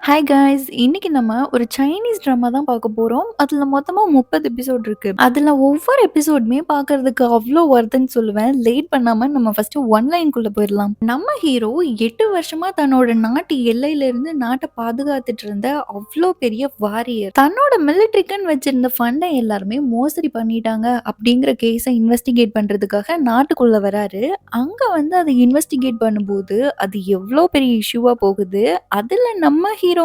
Hi guys! இன்னைக்கு நம்ம ஒரு சைனீஸ் ட்ராமா தான் பார்க்க போறோம். அதுல மொத்தமா 30 எபிசோட் இருக்கு. அதுல ஒவ்வொரு எபிசோடுமே பார்க்கறதுக்கு அவ்ளோ வொர்த்துன்னு சொல்லுவேன். லேட் பண்ணாம நம்ம ஃபர்ஸ்ட்டு ஒன் லைன்க்குள்ள போயிரலாம். நம்ம ஹீரோ 8 வருஷமா தன்னோட நாட்டு எல்லையிலிருந்து நாட்ட பாதுகாத்துட்டு இருந்த அவ்ளோ பெரிய வாரியர். தன்னோட மிலிட்டரிக்குன்னு வச்சிருந்த ஃபண்ட எல்லாருமே மோசடி பண்ணிட்டாங்க அப்படிங்கிற கேஸ இன்வெஸ்டிகேட் பண்றதுக்காக நாட்டுக்குள்ள வராரு. அங்க வந்து அத இன்வெஸ்டிகேட் பண்ணும்போது, அது எவ்ளோ பெரிய இஷ்யூவா போகுது. அதுல நம்ம ஹீரோயின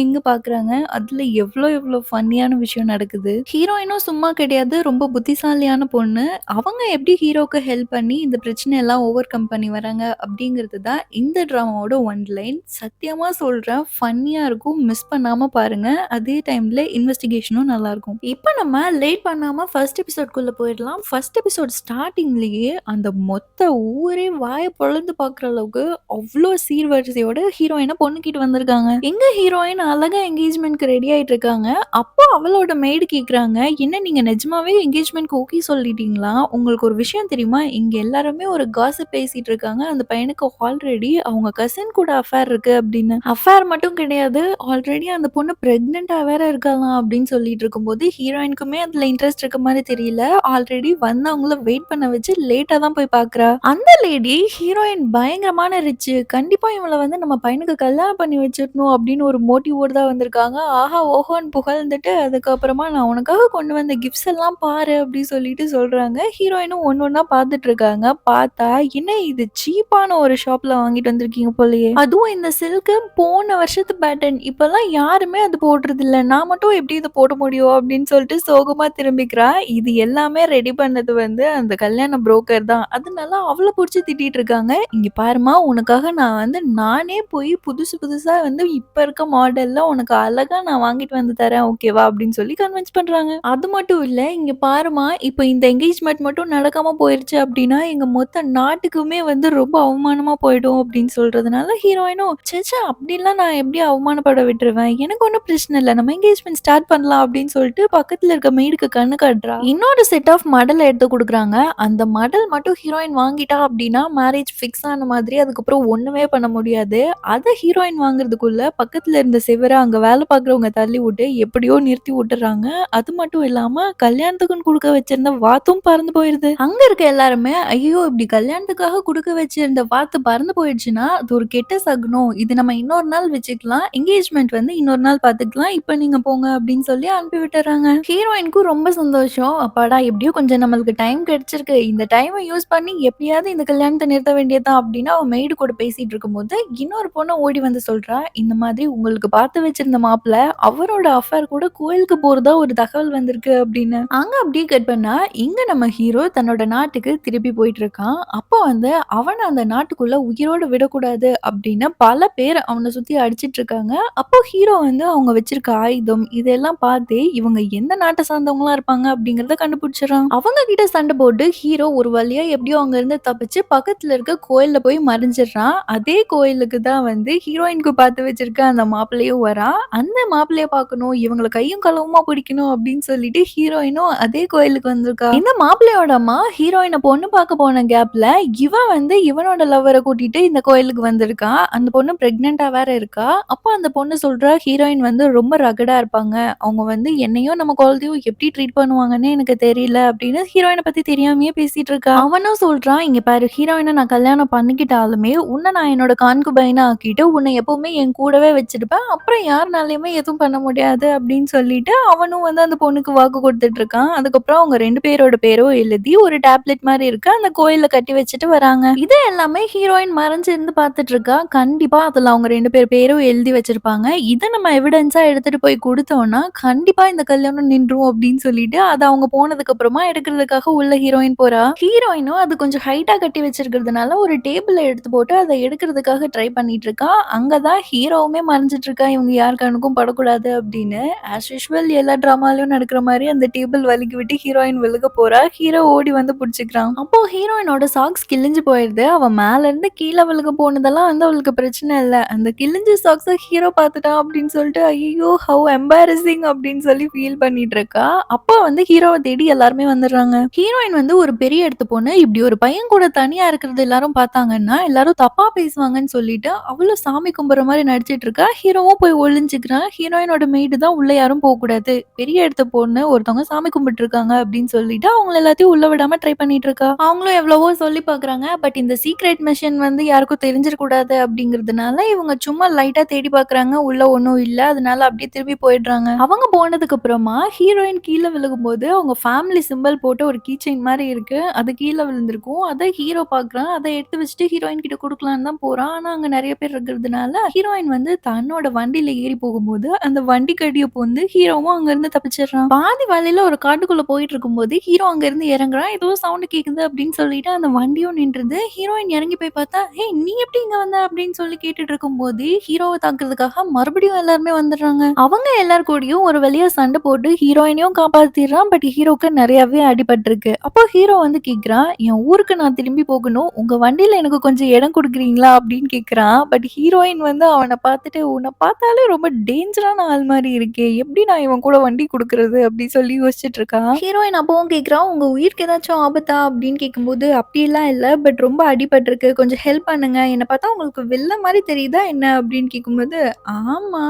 எங்க பாக்குறாங்க, அதுல எவ்ளோ எவ்ளோ ஃபன்னியான விஷயம் நடக்குது. ஹீரோயினும் சும்மா கிடையாது, ரொம்ப புத்திசாலியான பொண்ணு. அவங்க எப்படி ஹீரோக்கு ஹெல்ப் பண்ணி இந்த பிரச்சனையெல்லாம் ஓவர் கம் பண்ணி வராங்க அப்படிங்கிறது தான் இந்த ட்ராமாவோட ஒன் லைன். சத்தியமா சொல்றேன், ஃபன்னியா இருக்கும். மிஸ் பண்ணாம பாருங்க. அதே டைம்ல இன்வெஸ்டிகேஷனும் நல்லாருக்கும். இப்ப நம்ம லேட் பண்ணாம ஃபர்ஸ்ட் எபிசோட்குள்ள போயிரலாம். ஃபர்ஸ்ட் எபிசோட் ஸ்டார்ட்டிங்லயே அந்த மொத்த ஊரே வாய பொளந்து பாக்குற அளவுக்கு அவ்ளோ சீர்வரிசையோட ஹீரோயின பொண்ணுக்கிட்டு வந்திருக்காங்க. எங்க ஹீரோயின் அழகா என்கேஜ்மென்ட்க்கு ரெடி ஆயிட்டு இருக்காங்க. அப்போ அவளோட மெய்டு கேக்குறாங்க, "என்ன நீங்க நிஜமாவே என்கேஜ்மென்ட்க்கு ஓகே சொல்லிட்டீங்களா? உங்களுக்கு ஒரு விஷயம் தெரியுமா? இங்க எல்லாருமே ஒரு காசிப் பேசிட்டு இருக்காங்க. அந்த பையனுக்கு ஆல்ரெடி அவங்க கசின் கூட அஃபேர் இருக்கு" அப்படின்னு. அஃபேர் மட்டும் கிடையாது, ஆல்ரெடி அந்த பொண்ணு பிரெக்னன்ட்டா வேற இருக்காளாம் அப்படின்னு சொல்லிட்டு இருக்கும்போது, ஹீரோயினுக்குமே அதுல இன்ட்ரெஸ்ட் இருக்க மாரி தெரியல. ஆல்ரெடி வந்தவங்கள வெயிட் பண்ண வச்சு லேட்டா தான் போய் பார்க்குறா. அந்த லேடி ஹீரோயின் பயங்கரமான ரிச்சு. கண்டிப்பா இவள வந்து நம்ம பையனுக்கு கல்யாணம் பண்ணி வச்சிரணும் அப்படின்னு ஒரு மோட்டிவோட தான் வந்திருக்காங்க. ஆஹா! ஓஹோன்னு புகழ்ந்துட்டு அதுக்கப்புறமா நான் உனக்காக கொண்டு வந்த கிஃப்ட்ஸ் எல்லாம் பாரு அப்படின்னு சொல்லிட்டு சொல்றாங்க. ஹீரோயினும் ஒண்ணு ஒண்ணா பார்த்துட்டு இருக்காங்க. பார்த்தா என்ன இது சீப்பான ஒரு ஷாப்ல வாங்கிட்டு வந்திருக்கீங்க போலயே. அதுவும் இந்த சில்க்கு போன வருஷத்து பேட்டர்ன். இப்பல்லாம் யாருமே அது போடுறதில்ல. நான் மட்டும் எப்படி இத போட முடியும் அப்படின்னு சொல்லிட்டு சோகமா திரும்பிக்கிறா. இது எல்லாமே ரெடி பண்ணது வந்து அந்த கல்யாண புரோக்கர் தான். அதனால அவள புடிச்சு திட்டிட்டு இருக்காங்க. இங்க பாரும்மா உனக்காக நான் வந்து நானே போய் புதுசு புதுசா வந்து இப்ப இருக்க மாடல்ல உனக்கு அழகா நான் வாங்கிட்டு வந்து தரேன் ஓகேவா? அப்படின்னு சொல்லி கன்வின்ஸ் பண்றாங்க. அது மட்டும் இல்ல, இங்க பாரும்மா இப்ப இந்த என்கேஜ்மென்ட் மட்டும் நடக்காம போயிருச்சு அப்படின்னா, எங்க மொத்த நாட்டுக்குமே வந்து ரொம்ப அவமானமா போயிடும் அப்படின்னு சொல்றதுனால ஹீரோயினும், ச்சே அப்படிலாம் நான் எப்படி அவமானப்பட விட்டுருவேன். எனக்கு ஒண்ணும் பிரச்சனை இல்ல. நம்ம என்கேஜ்மென்ட் ஸ்டார்ட் பண்ணலாம் அப்படின்னு சொல்லிட்டு பக்கத்துல இருக்க மெய்டுக்கு கண்ணு காட்டுறா. இன்னொரு செட் ஆஃப் மடல் எடுத்து குடுக்குறாங்க. அந்த மடல் மட்டும் ஹீரோயின் வாங்கிட்டா அப்படின்னா மேரேஜ் ஃபிக்ஸ் ஆன மாதிரி. அதுக்கப்புறம் ஒண்ணுமே பண்ண முடியாது. அத ஹீரோயின் வாங்குறதுக்குள்ள பக்கத்துல இருந்த செவுர அங்க வேலை பார்க்குறவங்க தள்ளி விட்டு எப்படியோ நிறுத்தி விட்டுர்றாங்க. அது மட்டும் இல்லாம கல்யாணத்துக்குன்னு குடுக்க வச்சிருந்த வாத்தும் பறந்து போயிருது. அங்க இருக்க எல்லாருமே, ஐயோ! இப்படி கல்யாணத்துக்காக குடுக்க வச்சிருந்த வாத்து பறந்து போயிடுச்சுன்னா, அது ஒரு கெட்ட சகுனம். இது நம்ம இன்னொரு நாள் வச்சுக்கலாம். என்கேஜ்மென்ட் வந்து இன்னொரு நாள் பார்த்துக்கலாம். இப்ப நீங்க போங்க அப்படின்னு சொல்லி அனுப்பி விட்டுர்றாங்க. ஹீரோயினுக்கும் ரொம்ப சந்தோஷம். அப்பாடா! எப்படியோ கொஞ்சம் நம்மளுக்கு டைம் கிடைச்சிருக்கு. இந்த டைம யூஸ் பண்ணி எப்படியாவது இந்த கல்யாணத்த நிறுத்த வேண்டியது தான் அப்படின்னு அவ மெய்டு கூட பேசிட்டு இருக்கும்போது, இன்னொரு பொண்ணு ஓடி வந்து சொல்றா, இந்த மாதிரி உங்களுக்கு பார்த்து வச்சிருந்த மாப்பிள, அவரோட அஃபேர் கூட கோயிலுக்கு போறதா ஒரு தகவல் வந்திருக்கு அப்படின்னு. அங்க அப்படியே கட் பண்ணா, இங்க நம்ம ஹீரோ தன்னோட நாட்டுக்கு திருப்பி போயிட்டு இருக்கான். அப்போ வந்து அவன அந்த நாட்டுக்குள்ள உயிரோட விடக்கூடாது அப்படின்னு பல பேர் அவன சுத்தி அடிச்சிட்டு இருக்காங்க. அப்போ ஹீரோ வந்து அவங்க வச்சிருக்க ஆயுதம் இதெல்லாம் பார்த்தே இவங்க எந்த நாட்ட சார்ந்தவங்களா இருப்பாங்க அப்படிங்கிறத கண்டுபிடிச்சிடுறான். அவங்க கிட்ட சண்டை போட்டு ஹீரோ ஒரு வழியா எப்படியோ அங்க இருந்து தப்பிச்சு பக்கத்துல இருக்க கோயில்ல போய் மறைஞ்சிடுறான். அதே கோயிலுக்கு தான் வந்து ஹீரோயினுக்கு பார்த்து வச்சிருக்க அந்த மாப்பிள்ளையும் வரான். அந்த மாப்பிள்ளைய பார்க்கணும், இவங்கள கையும் களவுமா பிடிக்கணும் அப்படின்னு சொல்லிட்டு ஹீரோயினும் அதே கோயிலுக்கு வந்திருக்கா. இந்த மாப்பிள்ளையோட அம்மா ஹீரோயின பொண்ணு பார்க்க போன கேப்ல இவன் வந்து இவனோட லவ்வர கூட்டிட்டு இந்த கோயிலுக்கு வந்திருக்கான். அந்த பொண்ணு பிரெக்னன்ட்டா வேற இருக்கா. அப்போ அந்த பொண்ணு சொல்றா ஹீரோயின் வந்து ரொம்ப ரகடா இருப்பாங்க. அவங்க வந்து என்னையும் நம்ம குழந்தையும் எப்படி ட்ரீட் பண்ணுவாங்கன்னே எனக்கு தெரியல அப்படின்னு ஹீரோயின பத்தி தெரியாமயே பேசிட்டு இருக்கா. அவனும் சொல்றான், இங்க பாரு ஹீரோயின நான் கல்யாணம் பண்ணிக்கிட்டாலுமே உன்னை நான் என்னோட கான்குபைனா ஆக்கிட்டு உன்னை எப்பவுமே என் கூடவே வச்சிருப்பேன். அப்புறம் யாருனாலயுமே எதுவும் பண்ண முடியாது அப்படின்னு சொல்லிட்டு அவனும் வந்து அந்த பொண்ணுக்கு வாக்கு கொடுத்துட்டு இருக்கான். அதுக்கப்புறம் அவங்க 2 பேரோட பேரும் எழுதி ஒரு டேப்லெட் மாதிரி இருக்கு. அந்த கோயில்ல கட்டி வச்சுட்டு வராங்க. இது எல்லாமே ஹீரோயின் மறைஞ்சு இருந்து பார்த்துட்டு இருக்கா. கண்டிப்பா அதுல அவங்க 2 பேர் பேரும் எழுதி வச்சிருப்பாங்க. இத நம்ம எவிடன்ஸா எடுத்துட்டு போய் குடுத்தோம்னா, கண்டிப்பா இந்த கல்யாணம் நின்றும் அப்படின்னு சொல்லிட்டு, அத அவங்க போனதுக்கு அப்புறமா எடுக்கிறதுக்காக உள்ள ஹீரோயின் போறா. ஹீரோயினும் அது கொஞ்சம் ஹைட்டா கட்டி வச்சிருக்கிறதுனால ஒரு டேபிள்ல எடுத்து போட்டு அத எடுக்கிறதுக்காக ட்ரை பண்ணிட்டு இருக்கா. அங்க தான் ஹீரோவுமே மறைஞ்சிட்டு இருக்கா. இவங்க யார் கண்ணுக்கும் படக்கூடாது அப்படின்னு. ஆஸ் யூசுவல் எல்லா ட்ராமாலயும் நடக்கிற மாரி அந்த டேபிள் வழுக்கி விட்டு ஹீரோயின் விழுக போறா. ஹீரோ ஓடி வந்து புடிச்சுக்கிறான். அப்போ ஹீரோயினோட சாக்ஸ் கிழிஞ்சு போயிருது. அவ மேல இருந்து கீழ விழுக போனதெல்லாம் வந்து அவளுக்கு பிரச்சனை இல்ல. அந்த கிழிஞ்ச சாக்ஸ ஹீரோ பார்த்துட்டான் அப்படின்னு சொல்லிட்டு, ஐயய்யோ! ஹவ் எம்பாரஸிங் அப்படின்னு சொல்லி ஃபீல் பண்ணிட்டு இருக்கா. அப்போ வந்து ஹீரோவ தேடி எல்லாருமே வந்துடுறாங்க. ஹீரோயின் வந்து ஒரு பெரிய இடத்து பொண்ணு. இப்படி ஒரு பையன் கூட தனியா இருக்கிறது எல்லாரும் பார்த்தாங்கன்னா, எல்லாரும் தப்பா பேசுவாங்கன்னு சொல்லிட்டு, அவளும் சாமி கும்பிடுற மாரி நடிச்சிட்டு இருக்கா. இருக்கா. ஹீரோவும் போய் ஒளிஞ்சுக்கிறான். ஹீரோயினோட மெய்டு தான் உள்ள யாரும் போக்கூடாது. பெரிய இடத்த பொண்ணு ஒருத்தவங்க சாமி கும்பிட்டுருக்காங்க அப்படின்னு சொல்லிட்டு அவங்கள எல்லாத்தையும் உள்ள விடாம ட்ரை பண்ணிட்டு இருக்கா. அவங்களும் எவ்வளவோ சொல்லி பார்க்குறாங்க. பட் இந்த சீக்ரெட் மிஷன் வந்து யாருக்கும் தெரிஞ்சிடக்கூடாது அப்படிங்கிறதுனால இவங்க சும்மா லைட்டா தேடி பார்க்குறாங்க. உள்ள ஒண்ணும் இல்ல. அதனால அப்படியே திரும்பி போயிடுறாங்க. அவங்க போனதுக்கு அப்புறமா ஹீரோயின் கீழ விழுகும்போது அவங்க ஃபேமிலி சிம்பல் போட்டு ஒரு கீ செயின் மாரி இருக்கு. அது கீழ விழுந்திருக்கும். அத ஹீரோ பார்க்குறான். அத எடுத்து வச்சுட்டு ஹீரோயின் கிட்ட குடுக்கலான்னு தான் போறான். ஆனா அங்க நெறைய பேர் இருக்கிறதுனால ஹீரோயின் வந்து தன்னோட வண்டியில ஏறி போகும்போது அந்த வண்டிக்கு அடிய புகுந்து ஹீரோவும் அங்கருந்து தப்பிச்சிடுறான். பாதி வழியில ஒரு காட்டுக்குள்ள போயிட்டு இருக்கும்போது ஹீரோ அங்கருந்து இறங்குறான். ஏதோ சவுண்ட் கேக்குது அப்படின்னு சொல்லிட்டு அந்த வண்டியும் நின்றுது. ஹீரோயின் இறங்கி போய் பார்த்தா, "ஏய் நீ எப்படி இங்க வந்த?" அப்படின்னு சொல்லி கேட்டுட்டு இருக்கும்போது ஹீரோவ தாக்குறதுக்காக மறுபடியும் எல்லாருமே வந்துடுறாங்க. அவங்க எல்லார் கூடயும் ஒரு வழியா சண்டை போட்டு ஹீரோயினையும் காப்பாத்திடுறான். பட் ஹீரோக்கு நெறையாவே அடிபட்டிருக்கு. அப்போ ஹீரோ வந்து கேட்குறான், "என் ஊருக்கு நான் திரும்பி போகணும். உங்க வண்டியில எனக்கு கொஞ்சம் இடம் குடுக்குறீங்களா?" அப்படின்னு கேட்குறான். பட் ஹீரோயின் வந்து அவன பார்த்துட்டு, "உன்ன பார்த்தாலே ரொம்ப டேஞ்சரான ஆள் மாரி இருக்கே. எப்படி நான் இவன் கூட வண்டி குடுக்குறது?" அப்படி சொல்லி யோசிச்சுட்டு இருக்கா. ஹீரோயின் அப்பவும் கேட்குறா, "உங்க உயிருக்கு ஏதாச்சும் ஆபத்தா?" அப்படின்னு கேட்கும்போது, "அப்படியெல்லாம் இல்ல. பட் ரொம்ப அடிபட்டிருக்கு. கொஞ்சம் ஹெல்ப் பண்ணுங்க. என்ன பார்த்தா உங்களுக்கு வில்லன் மாரி தெரியுதா என்ன?" அப்படின்னு கேட்கும்போது, "ஆமா.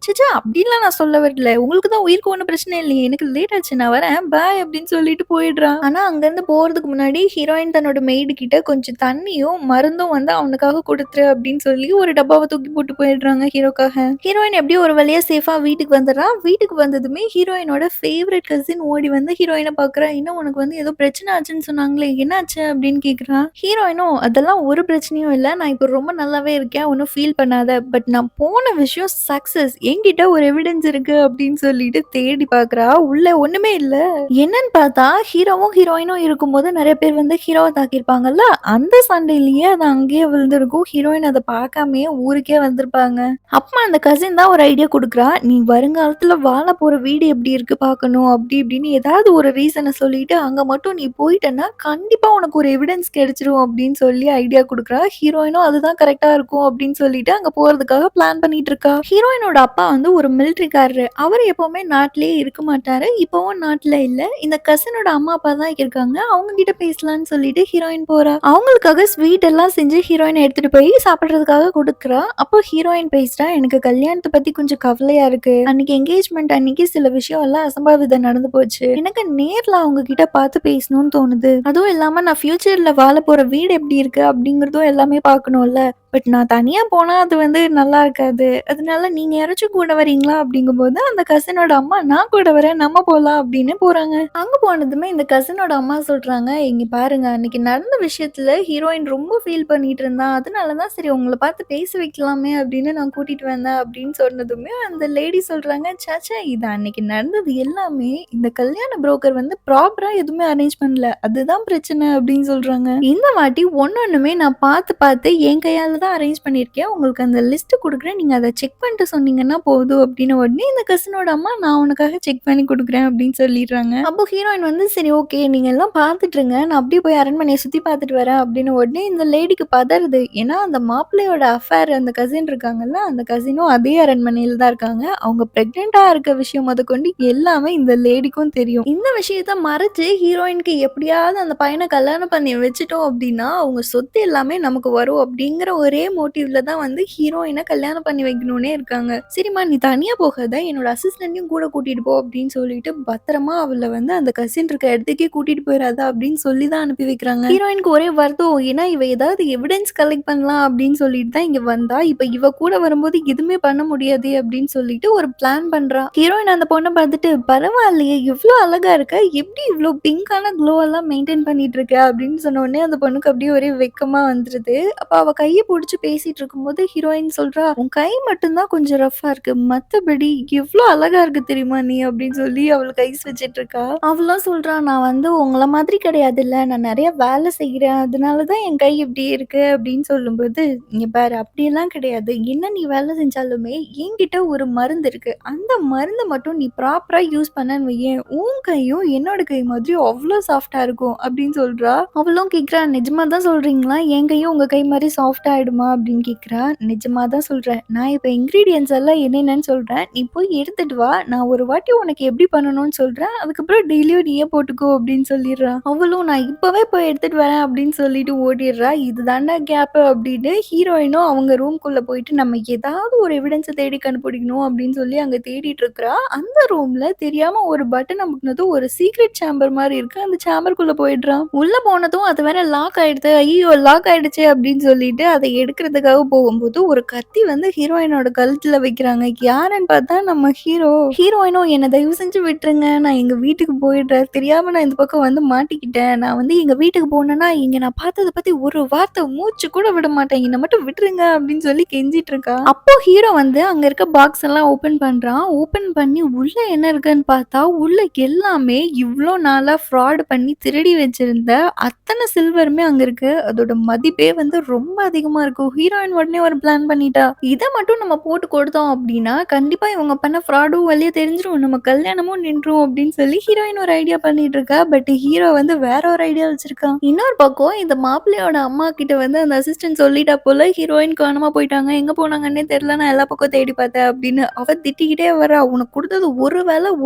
ச்சீச்சே! அப்படிலாம் நான் சொல்ல வரல. உங்களுக்கு தான் உயிருக்கு ஒண்ணும் பிரச்சனை இல்லையே. எனக்கு லேட் ஆச்சு. நான் வரேன். பாய்" அப்படின்னு சொல்லிட்டு போயிடுறான். ஆனா அங்கருந்து போறதுக்கு முன்னாடி ஹீரோயின் தன்னோட மெய்டு கிட்ட கொஞ்சம் தண்ணியும், மருந்தும் வந்து அவனுக்காக குடுத்துரு அப்படின்னு சொல்லி ஒரு டப்பாவ தூக்கி போட்டு போயிடுறாங்க ஹீரோக்காக. ஹீரோயின் எப்படியோ ஒரு வழியா சேஃபா வீட்டுக்கு வந்துடுறா. வீட்டுக்கு வந்ததுமே ஹீரோயினோட ஃபேவரைட் கசின் ஓடி வந்து ஹீரோயின பார்க்குறா. "என்ன உனக்கு வந்து ஏதோ பிரச்சனை ஆச்சுன்னு சொன்னாங்களே, என்னாச்சு?" அப்படின்னு கேட்குறா. ஹீரோயினும், "அதெல்லாம் ஒரு பிரச்சனையும் இல்ல. நான் இப்போ ரொம்ப நல்லாவே இருக்கேன். ஒண்ணும் ஃபீல் பண்ணாத. பட் நான் போன விஷயம் சக்சஸ். என்கிட்ட ஒரு எவிடன்ஸ் இருக்கு" அப்படின்னு சொல்லிட்டு தேடி பார்க்குறா. உள்ள ஒண்ணுமே இல்ல. என்னன்னு பார்த்தா ஹீரோவும் ஹீரோயினும் இருக்கும்போது நெறைய பேர் வந்து ஹீரோவ தாக்கியிருப்பாங்கல்ல. அந்த சண்டையிலேயே அது அங்கேயே விழுந்திருக்கும். ஹீரோயின் அத பார்க்காமயே ஊருக்கே வந்திருப்பாங்க. அப்ப அந்த கசின் தான் ஒரு ஐடியா குடுக்குறா. "நீ வருங்காலத்துல வாழ போற வீடு எப்படி இருக்கு பார்க்கணும்." அப்படி இப்படின்னு ஏதாவது ஒரு ரீசன சொல்லிட்டு, "அங்க மட்டும் நீ போயிட்டன்னா, கண்டிப்பா உனக்கு ஒரு எவிடன்ஸ் கிடைச்சிரும்." அப்படின்னு சொல்லி ஐடியா குடுக்குறா. ஹீரோயினும் அதுதான் கரெக்ட்டா இருக்கும் அப்படின்னு சொல்லிட்டு அங்க போறதுக்காக பிளான் பண்ணிட்டு இருக்கா. ஹீரோயினோட அப்பா வந்து ஒரு மிலிட்டரிக்காரரு. அவரு எப்பவுமே நாட்டிலேயே இருக்க மாட்டாரு. இப்பவும் நாட்ல இல்ல. இந்த கசினோட அம்மா, அப்பா தான் இருக்காங்க. அவங்க கிட்ட பேசலான்னு சொல்லிட்டு ஹீரோயின் போறா. அவங்களுக்காக ஸ்வீட் எல்லாம் செஞ்சு ஹீரோயின் எடுத்துட்டு போய் சாப்பிடுறதுக்காக குடுக்குறா. அப்போ ஹீரோயின் பேசுறா, "எனக்கு கல்யாணத்த பத்தி கொஞ்சம் கவலையா இருக்கு. அன்னைக்கு என்கேஜ்மெண்ட் அன்னைக்கு சில விஷயம் எல்லாம் அசம்பாவிதம் நடந்து போச்சு. எனக்கு நேர்ல அவங்க கிட்ட பார்த்து பேசணும்னு தோணுது. அதுவும் இல்லாம நான் ஃபியூச்சர்ல வாழ போற வீடு எப்படி இருக்கு அப்படிங்கிறதும் எல்லாமே பார்க்கணும்ல. பட் நான் தனியா போனா அது வந்து நல்லா இருக்காது. அதனால நீங்க யாராச்சும் கூட வரீங்களா?" அப்படிங்கும்போது அந்த கசினோட அம்மா, "நான் கூட வரேன். நம்ம போலாம்." அப்படின்னு போறாங்க. அங்க போனதுமே இந்த கசினோட அம்மா சொல்றாங்க, "இங்க பாருங்க அன்னைக்கு நடந்த விஷயத்துல ஹீரோயின் ரொம்ப ஃபீல் பண்ணிட்டு இருந்தா. அதனால தான் சரி உங்கள பார்த்து பேச வைக்கலாமே அப்படின்னு நான் கூட்டிட்டு வந்தேன்." அப்படின்னு சொன்னதுமே அந்த லேடி சொல்றாங்க, "ச்சே! இது அன்னைக்கு நடந்தது எல்லாமே இந்த கல்யாண புரோக்கர் வந்து ப்ராப்பரா எதுவுமே அரேஞ்ச் பண்ணல. அதுதான் பிரச்சனை." அப்படின்னு சொல்றாங்க. "இந்த வாட்டி ஒண்ணொண்ணுமே நான் பார்த்து பார்த்து என் கையால தான் அரேஞ்ச் பண்ணியிருக்கேன். உங்களுக்கு அந்த லிஸ்ட் குடுக்குறேன். நீங்க அத செக் பண்ணிட்டு சொன்னீங்கன்னா போதும்." அப்படின்னு உடனே இந்த கசினோட அம்மா, "நான் உனக்காக செக் பண்ணி குடுக்குறேன்." அப்படின்னு சொல்லிடுறாங்க. அப்போ ஹீரோயின் வந்து, "சரி ஓகே. நீங்க எல்லாம் பார்த்துட்டு இருங்க. நான் அப்படியே போய் அரண்மனைய சுத்தி பார்த்துட்டு வரேன்." அப்படின்னு உடனே இந்த லேடிக்கு பதறுது. ஏன்னா அந்த மாப்பிள்ளையோட அஃபேர் அந்த கசின் இருக்காங்கல்ல, அந்த கசினும் அதே அரண்மனையில தான் இருக்காங்க. அவங்க பிரெக்னன்ட்டா இருக்க விஷயம் முதற்கொண்டு எல்லாமே இந்த லேடிக்கும் தெரியும். இந்த விஷயத்த மறைச்சு ஹீரோயினுக்கு எப்படியாவது அந்த பையன கல்யாணம் பண்ணி வச்சுட்டோம் அப்படின்னா, அவங்க சொத்து எல்லாமே நமக்கு வரும் அப்படிங்கிற ஒரே மோட்டிவ்ல தான் வந்து ஹீரோயின கல்யாணம் பண்ணி வைக்கணும்னே இருக்காங்க. "சரிம்மா நீ தனியா போகாத. என்னோட அசிஸ்டன்ட்டையும் கூட கூட்டிட்டு போ." அப்படின்னு சொல்லிட்டு பத்திரமா அவள வந்து அந்த கசின் இருக்க இடத்துக்கே கூட்டிட்டு போயிறாத அப்படின்னு சொல்லி தான் அனுப்பி வைக்கிறாங்க. ஹீரோயினுக்கு ஒரே வருத்தம். ஏன்னா இவ ஏதாவது எவிடன்ஸ் கலெக்ட் பண்ணலாம் அப்படின்னு சொல்லிட்டு தான் இங்க வந்தா. இப்ப இவ கூட வரும்போது எதுவுமே பண்ண முடியாதே அப்படின்னு சொல்லிட்டு ஒரு பிளான் பண்றா. ஹீரோயின் அந்த பொண்ண பார்த்துட்டு, "பரவாயில்லையே இவ்ளோ அழகா இருக்க. எப்படி இவ்ளோ பிங்கான க்ளோ எல்லாம் மெயின்டெயின் பண்ணிட்டு இருக்க?" அப்படின்னு சொன்ன உடனே அந்த பொண்ணுக்கு அப்படியே ஒரே வெட்கமா வந்துருது. அப்ப அவ கைய புடிச்சு பேசிட்டு இருக்கும்போது ஹீரோயின் சொல்றா, "உன் கை மட்டும் தான் கொஞ்சம் ரஃப்பா இருக்கு. மத்தபடி எவ்ளோ அழகா இருக்கு தெரியுமா நீ?" அப்படின்னு சொல்லி அவளுக்கு ஐஸ் வச்சுட்டு இருக்கா. அவளும் சொல்றா, "நான் வந்து உங்கள மாதிரி கிடையாதுல்ல. நான் நெறைய வேலை செய்றேன். அதனால தான் என் கை இப்படி இருக்கு." அப்படின்னு சொல்லும்போது, "இங்க பாரு அப்படியெல்லாம் கிடையாது. என்ன நீ வேலை செஞ்சாலுமே என்கிட்ட ஒரு மருந்து இருக்கு. அந்த மருந்த மட்டும் நீ ப்ராப்பரா யூஸ் பண்ணன்னு வையேன், உன் கையும் என்னோட கை மாதிரி அவ்ளோ சாஃப்ட்டா இருக்கும்." அப்படின்னு சொல்றா. அவளும் கேட்கிறா, "நிஜமா தான் சொல்றீங்களா? என் கையும் உங்க கை மாரி சாஃப்ட்டா ஆயிடுமா?" சாப்பாடுமா அப்படின்னு கேட்குறா. நிஜமா தான் சொல்றேன். நான் இப்ப இன்கிரீடியன்ட்ஸ் எல்லாம் என்னென்னன்னு சொல்றேன். நீ போய் எடுத்துட்டு வா. நான் ஒரு வாட்டி உனக்கு எப்படி பண்ணணும்னு சொல்றேன். அதுக்கப்புறம் டெய்லியும் நீயே போட்டுக்கோ அப்படின்னு சொல்லிடுறா. அவளும் நான் இப்பவே போய் எடுத்துட்டு வரேன் அப்படின்னு சொல்லிட்டு ஓடிடுறா. இதுதான்டா கேப்பு அப்படின்னு ஹீரோயினும் அவங்க ரூம்குள்ள போயிட்டு நம்ம ஏதாவது ஒரு எவிடன்ஸ தேடி கண்டுபிடிக்கணும் அப்படின்னு சொல்லி அங்க தேடிட்டு இருக்கிறா. அந்த ரூம்ல தெரியாம ஒரு பட்டன் அமுக்குனதும் ஒரு சீக்ரெட் சேம்பர் மாரி இருக்கு. அந்த சேம்பர்க்குள்ள போயிடுறான். உள்ள போனதும் அது வேற லாக் ஆயிடுது. ஐய்யயோ! லாக் ஆயிடுச்சே அப்படின்னு சொல்லிட்டு அத எடுக்கிறதுக்காக போகும்போது ஒரு கத்தி வந்து ஹீரோயினோட கழுத்துல வைக்கிறாங்க. யாருன்னு பார்த்தா நம்ம ஹீரோ. ஹீரோயினும் என்ன தயவு செஞ்சு விட்டுருங்க. நான் எங்க வீட்டுக்கு போயிடுறேன். தெரியாம நான் இந்த பக்கம் வந்து மாட்டிக்கிட்டேன். நான் வந்து எங்க வீட்டுக்கு போனேன்னா, இங்க நான் பார்த்தத பத்தி ஒரு வார்த்தை மூச்சு கூட விட மாட்டேன். என்ன மட்டும் விட்டுருங்க அப்படின்னு சொல்லி கெஞ்சிட்டு இருக்கா. அப்போ ஹீரோ வந்து அங்க இருக்க பாக்ஸ் எல்லாம் ஓப்பன் பண்றான். ஓப்பன் பண்ணி உள்ள என்ன இருக்குன்னு பார்த்தா, உள்ள எல்லாமே இவ்ளோ நாளா ஃப்ராட் பண்ணி திருடி வச்சிருந்த அத்தன சில்வருமே அங்க இருக்கு. அதோட மதிப்பே வந்து ரொம்ப அதிகமா இருக்கும். ஹீரோயின் உடனே ஒரு பிளான் பண்ணிட்டா. இத மட்டும் நம்ம போட்டு கொடுத்தோம் அப்டின்னா, கண்டிப்பா இவங்க பண்ண ஃப்ராடும் வெளிய தெரிஞ்சிரும். நம்ம கல்யாணமும் நின்றும் அப்டின்னு சொல்லி ஹீரோயின் ஒரு ஐடியா பண்ணிட்டு இருக்கா. பட் ஹீரோ வந்து வேற ஒரு ஐடியா வச்சிருக்கான். இன்னொரு பக்கம் இந்த மாப்பிள்ளையோட அம்மா கிட்ட வந்து அந்த அசிஸ்டன்ட் சொல்லிட்டா போல, ஹீரோயின் காணாம போயிட்டாங்க. எங்க போனாங்கன்னே தெரியல. நான் எல்லா பக்கம் தேடி பார்த்தேன் அப்டின்னு. அவ திட்டிக்கிட்டே வரா. உனக்கு குடுத்தது ஒரு வேலையும்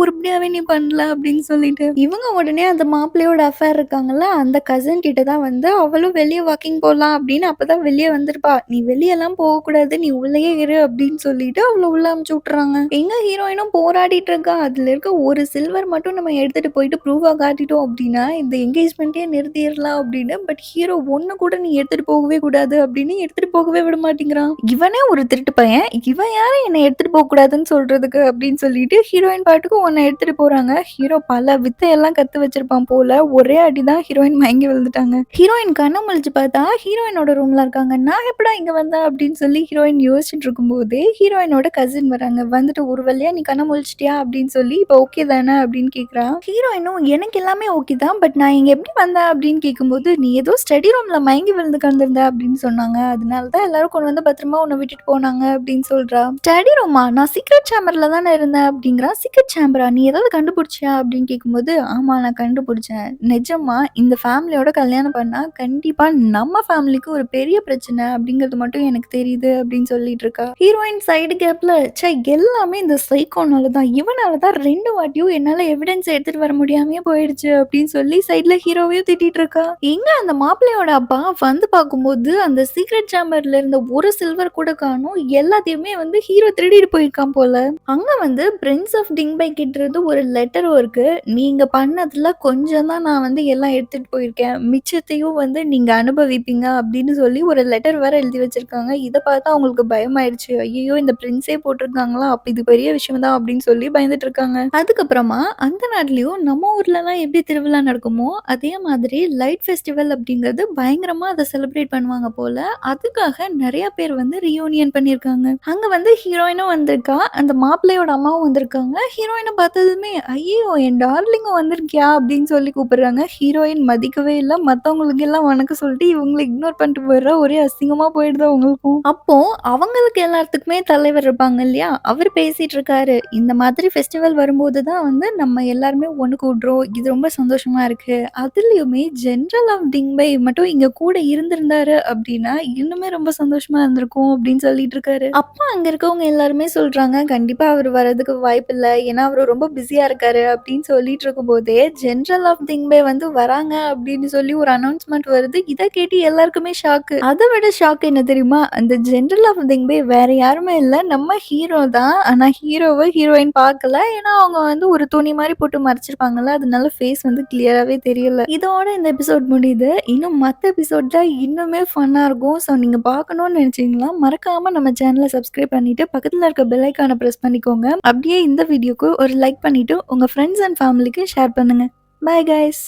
உருப்படியாவே நீ பண்ணல அப்டின்னு சொல்லிட்டு. இவங்க உடனே அந்த மாப்பிள்ளையோட அஃபேர் இருக்காங்கல்ல, அந்த கசின் கிட்ட தான் வந்து அவளும் வெளிய வாக்கிங் போலாம் அப்படின்னு அப்பதான் வெளிய வந்திருப்பா. "நீ வெளியலாம் போகக்கூடாது. நீ உள்ளயே இரு" அப்படின்னு சொல்லிட்டு அவள உள்ள அனுப்பிச்சு விட்டுறாங்க. எங்க ஹீரோயினும் போராடிட்டு இருக்கா. அதுல இருக்க ஒரு சில்வர் மட்டும் நம்ம எடுத்துட்டு போயிட்டு ப்ரூஃபா காட்டிட்டோம் அப்படின்னா, இந்த என்கேஜ்மெண்ட்டயே நிறுத்திறலாம் அப்படின்னு. பட் ஹீரோ ஒண்ணு கூட நீ எடுத்துட்டு போகவே கூடாது அப்படின்னு எடுத்துட்டு போகவே விட மாட்டேங்கிறான். இவனே ஒரு திருட்டு பையன். இவன் யாரு என்ன எடுத்துட்டு போக கூடாதுன்னு சொல்றதுக்கு அப்படின்னு சொல்லிட்டு ஹீரோயின் பாட்டுக்கு உன்ன எடுத்துட்டு போறாங்க. ஹீரோ பல வித்தையெல்லாம் கத்து வச்சிருப்பான் போல. ஒரே அடிதான் ஹீரோயின் மயங்கி விழுந்துட்டாங்க. ஹீரோயின் கண்ண முழிச்சு பார்த்தா ஹீரோயினோட ரூம்ல இருக்காங்க. நான் எப்படா இங்க வந்தேன் அப்படின்னு சொல்லி ஹீரோயின் யோசிச்சுட்டு இருக்கும்போதே ஹீரோயினோட கசின் வராங்க. வந்துட்டு ஒரு வழியா நீ கண்ண முழிச்சிட்டியா அப்படின்னு சொல்லி இப்போ ஓகே தானே அப்படின்னு கேக்குறா. ஹீரோயினும் எனக்கு எல்லாமே ஓகே தான். பட் நான் இங்க எப்படி வந்தேன் அப்படின்னு கேட்கும்போது நீ ஏதோ ஸ்டடி ரூம்ல மயங்கி விழுந்து கிடந்திருந்த அப்படின்னு சொன்னாங்க. அதனால தான் எல்லாரும் கொண்டு வந்து பத்திரமா உன்னை விட்டுட்டு போனாங்க அப்படின்னு சொல்றா. ஸ்டடி ரூமா? நான் சீக்ரெட் சேம்பர்ல தானே இருந்தேன் அப்படிங்கிறா. சீக்ரெட் சேம்பரா? நீ ஏதாவது கண்டுபிடிச்சியா அப்படின்னு கேட்கும்போது ஆமா நான் கண்டுபிடிச்சேன். நிஜமா இந்த ஃபேமிலியோட கல்யாணம் பண்ணா கண்டிப்பா நம்ம ஃபேமிலிக்கு ஒரு பெரிய பிரச்சனை அப்படிங்கிறது மட்டும் எனக்கு தெரியுது அப்படின்னு சொல்லிட்டு இருக்கா. ஹீரோயின் சைடு கேப்ல ச்சே எல்லாமே இந்த சைக்கோனால தான் இவனால தான் 2 வாட்டியும் என்னால எவிடன்ஸ் எடுத்துட்டு வர முடியாமயே போயிடுச்சு அப்படின்னு சொல்லி சைடுல ஹீரோவையும் திட்டிட்டு இருக்கா. எங்க அந்த மாப்பிள்ளையோட அப்பா வந்து பார்க்கும்போது அந்த சீக்ரெட் சேம்பர்ல இருந்த ஒரு சில்வர் கூட காணோம். எல்லாத்தையுமே வந்து ஹீரோ திருடிட்டு போயிருக்கான் போல. அங்க வந்து பிரின்ஸ் ஆஃப் டிங்பை கிட்ட இருந்து ஒரு லெட்டரும் இருக்கு. நீங்க பண்ணதுல கொஞ்சம் தான் நான் வந்து எல்லாம் எடுத்துட்டு போயிருக்கேன். மிச்சத்தையும் வந்து நீங்க அனுபவிப்பீங்க அப்படின்னு சொல்லி ஒரு லெட்டர் வேற எழுதி வச்சிருக்காங்க. இத பார்த்தா அவங்களுக்கு பயமாயிருச்சு. ஐயய்யோ! இந்த பிரின்ஸே போட்டிருக்காங்களா? அப்ப இது பெரிய விஷயம் தான் அப்படின்னு சொல்லி பயந்துட்டு இருக்காங்க. அதுக்கப்புறமா அந்த நாட்லயும் நம்ம ஊர்லலாம் எப்படி திருவிழா நடக்குமோ, அதே மாதிரி லைட் ஃபெஸ்டிவல் அப்படிங்கிறது பயங்கரமா அத செலிப்ரேட் பண்ணுவாங்க போல. அதுக்காக நெறைய பேர் வந்து ரியூனியன் பண்ணியிருக்காங்க. அங்க வந்து ஹீரோயினும் வந்திருக்கா. அந்த மாப்பிள்ளையோட அம்மாவும் வந்திருக்காங்க. ஹீரோயின பார்த்ததுமே, "ஐயய்யோ! என் டார்லிங்கும் வந்திருக்கியா?" அப்படின்னு சொல்லி கூப்பிடுறாங்க. ஹீரோயின் மதிக்கவே இல்ல. மத்தவங்களுக்கு எல்லாம் வணக்கம் சொல்லிட்டு இவங்கள இக்னோர் பண்ணிட்டு போயிடுறா. ஒரே அசிங்கமா போயிடுது அவங்களுக்கும். அப்போ அவங்களுக்கு எல்லாத்துக்குமே தலைவர் இருப்பாங்க இல்லையா? அவரு பேசிட்டு இருக்காரு. இந்த மாதிரி ஃபெஸ்டிவல் வரும்போது தான் வந்து நம்ம எல்லாருமே ஒண்ணு கூடுறோம். இது ரொம்ப சந்தோஷமா இருக்கு. அதுலயுமே ஜெனரல் ஆஃப் டிங்பை மட்டும் இங்க கூட இருந்திருந்தாரு அப்படின்னா, இன்னுமே ரொம்ப சந்தோஷமா இருந்திருக்கும் அப்படின்னு சொல்லிட்டு இருக்காரு. அப்ப அங்க இருக்கவங்க எல்லாருமே சொல்றாங்க, கண்டிப்பா அவரு வரதுக்கு வாய்ப்பில்ல. ஏன்னா அவரு ரொம்ப பிஸியா இருக்காரு அப்படின்னு சொல்லிட்டு இருக்கும்போதே, ஜெனரல் ஆஃப் திங்பே வந்து வராங்க அப்படின்னு சொல்லி ஒரு அனௌன்ஸ்மென்ட் வருது. இத கேட்டு எல்லாருக்குமே ஷாக்கு. அத விட ஷாக் என்ன தெரியுமா? அந்த ஜெனரல் ஆஃப் திங்பே வேற யாருமே இல்ல. நம்ம ஹீரோ தான். ஆனா ஹீரோவ ஹீரோயின் பார்க்கல. ஏன்னா அவங்க வந்து ஒரு துணி மாரி போட்டு மறைச்சிருப்பாங்கல்ல. அதனால ஃபேஸ் வந்து கிளியராவே தெரியல. இதோட இந்த எபிசோட் முடியுது. இன்னும் மத்த எபிசோட்ல இன்னுமே ஃபன்னா இருக்கும். ஸோ நீங்க பார்க்கணும்னு நினைச்சீங்கன்னா, மறக்காம நம்ம சேனல சப்ஸ்கிரைப் பண்ணிட்டு, பக்கத்துல இருக்க பெல் ஐகான பிரஸ் பண்ணிக்கோங்க. அப்படியே இந்த வீடியோக்கு ஒரு லைக் பண்ணிட்டு, உங்க ஃப்ரெண்ட்ஸ் அண்ட் ஃபேமிலிக்கு ஷேர் பண்ணுங்க. Bye guys.